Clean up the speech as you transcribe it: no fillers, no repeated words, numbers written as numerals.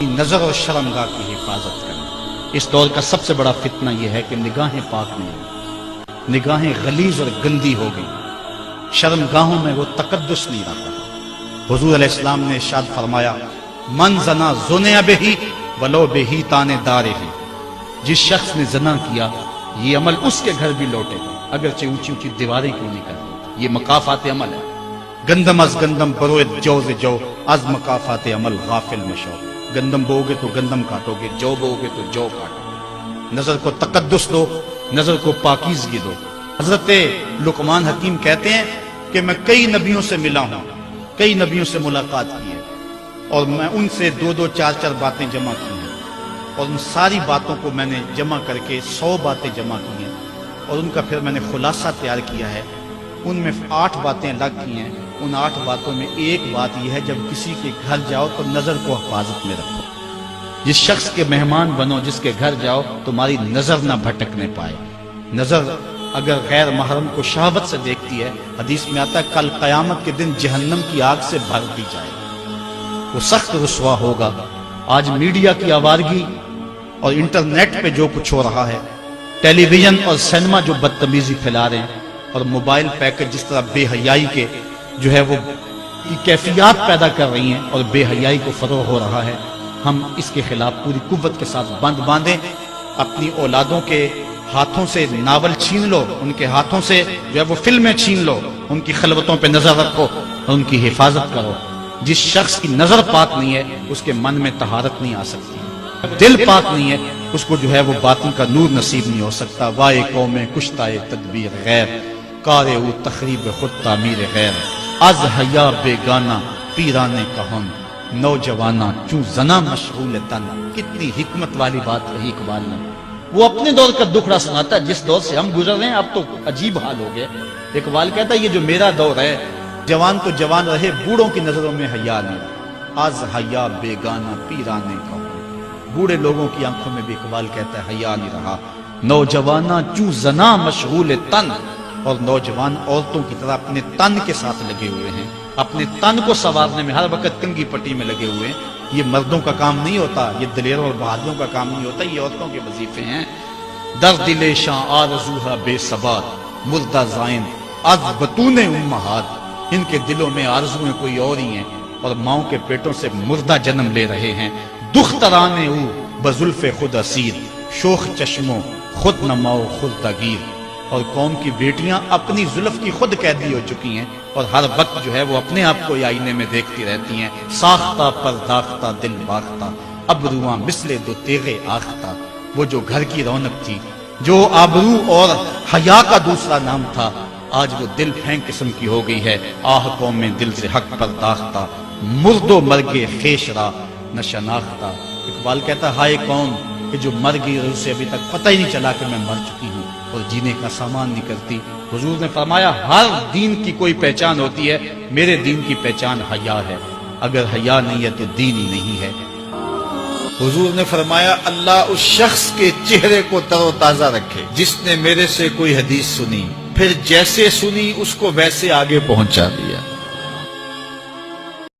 نظر اور شرمگاہ کی حفاظت کریں۔ اس دور کا سب سے بڑا فتنہ یہ ہے کہ نگاہیں پاک نہیں ہوئی، نگاہیں غلیظ اور گندی ہو گئی، شرمگاہوں میں وہ تقدس نہیں رہا۔ حضور علیہ السلام نے ارشاد فرمایا من زنا زنیا بہی ولو بہی تانے دارے ہی، جس شخص نے زنا کیا یہ عمل اس کے گھر بھی لوٹے گا اگرچہ اونچی اونچی دیواریں کیوں نہیں کرتی۔ یہ مکافات عمل ہے۔ گندم از گندم بروئے جو جو از مکافات عمل غافل مشو، گندم بو گے تو گندم کاٹو گے، جو بو گے تو جو کاٹو گے۔ نظر کو تقدس دو، نظر کو پاکیزگی دو۔ حضرت لقمان حکیم کہتے ہیں کہ میں کئی نبیوں سے ملا ہوں، کئی نبیوں سے ملاقات کی ہے، اور میں ان سے 2 4 باتیں جمع کی ہیں، اور ان ساری باتوں کو میں نے جمع کر کے 100 باتیں جمع کی ہیں، اور ان کا پھر میں نے خلاصہ تیار کیا ہے۔ ان میں 8 باتیں الگ کی ہیں۔ ان 8 باتوں میں ایک بات یہ ہے جب کسی کے گھر جاؤ تو نظر کو حفاظت میں رکھو۔ جس شخص کے مہمان بنو، جس کے گھر جاؤ، تمہاری نظر نہ بھٹکنے پائے۔ نظر اگر غیر محرم کو شہوت سے دیکھتی ہے، حدیث میں آتا ہے کل قیامت کے دن جہنم کی آگ سے بھر دی جائے، وہ سخت رسوا ہوگا۔ آج میڈیا کی آوارگی اور انٹرنیٹ پہ جو کچھ ہو رہا ہے، ٹیلی ویژن اور سینما جو بدتمیزی پھیلا رہے ہیں، اور موبائل پیکج جس طرح بے حیائی کے جو ہے وہ کیفیات پیدا کر رہی ہیں اور بے حیائی کو فروغ ہو رہا ہے، ہم اس کے خلاف پوری قوت کے ساتھ بند باندھیں۔ اپنی اولادوں کے ہاتھوں سے ناول چھین لو، ان کے ہاتھوں سے جو ہے وہ فلمیں چھین لو، ان کی خلوتوں پہ نظر رکھو اور ان کی حفاظت کرو۔ جس شخص کی نظر پاک نہیں ہے اس کے من میں طہارت نہیں آ سکتی، دل پاک نہیں ہے اس کو جو ہے وہ باطن کا نور نصیب نہیں ہو سکتا۔ وائے قوم کشتائے تدبیر غیر، کارے او تخریب خود تعمیر غیر، از حیا بیگانہ پیرانے کہن، نوجوانہ چوں زنا مشغول تن۔ کتنی حکمت والی بات کہی اقبال نے۔ وہ اپنے دور کا دکھڑا سناتا ہے، جس دور سے ہم گزر رہے ہیں اب تو عجیب حال ہو گیا۔ اقبال کہتا ہے یہ جو میرا دور ہے، جوان تو جوان رہے، بوڑھوں کی نظروں میں حیا نہیں، از حیا بیگانہ پیرانے کہن۔ بوڑھے لوگوں کی آنکھوں میں بھی اقبال کہتا ہے حیا نہیں رہا۔ نوجوانہ چوں زنا مشغول تن، اور نوجوان عورتوں کی طرح اپنے تن کے ساتھ لگے ہوئے ہیں، اپنے تن کو سنوارنے میں ہر وقت کنگھی پٹی میں لگے ہوئے ہیں۔ یہ مردوں کا کام نہیں ہوتا، یہ دلیروں اور بہادروں کا کام نہیں ہوتا، یہ عورتوں کے وظیفے ہیں۔ در دل شاں آرزوہا بے ثبات، مردہ زائن از بطون امہات۔ ان کے دلوں میں آرزویں کوئی اور ہی ہیں اور ماؤں کے پیٹوں سے مردہ جنم لے رہے ہیں۔ دخترانے او بزلف خود اسیر، شوخ چشموں خود نماؤ خود دگیر۔ اور قوم کی بیٹیاں اپنی زلف کی خود قیدی ہو چکی ہیں اور ہر وقت جو ہے وہ اپنے آپ کو آئینے میں دیکھتی رہتی ہیں۔ ساختہ پرداختہ دل باختہ، ابروان مثل دو تیغے آختہ۔ وہ جو گھر کی رونق تھی، جو آبرو اور حیا کا دوسرا نام تھا، آج وہ دل پھینک قسم کی ہو گئی ہے۔ آہ قوم میں دل سے حق پرداختہ، مرد و مرگے خیش را نہ شناختہ۔ اقبال کہتا ہے ہائے قوم کہ جو مر گئی اور اسے ابھی تک پتہ ہی نہیں چلا کہ میں مر چکی ہوں اور جینے کا سامان نہیں کرتی۔ حضور نے فرمایا ہر دین کی کوئی پہچان ہوتی ہے، میرے دین کی پہچان حیا ہے، اگر حیا نہیں ہے تو دین ہی نہیں ہے۔ حضور نے فرمایا اللہ اس شخص کے چہرے کو تر و تازہ رکھے جس نے میرے سے کوئی حدیث سنی، پھر جیسے سنی اس کو ویسے آگے پہنچا دیا۔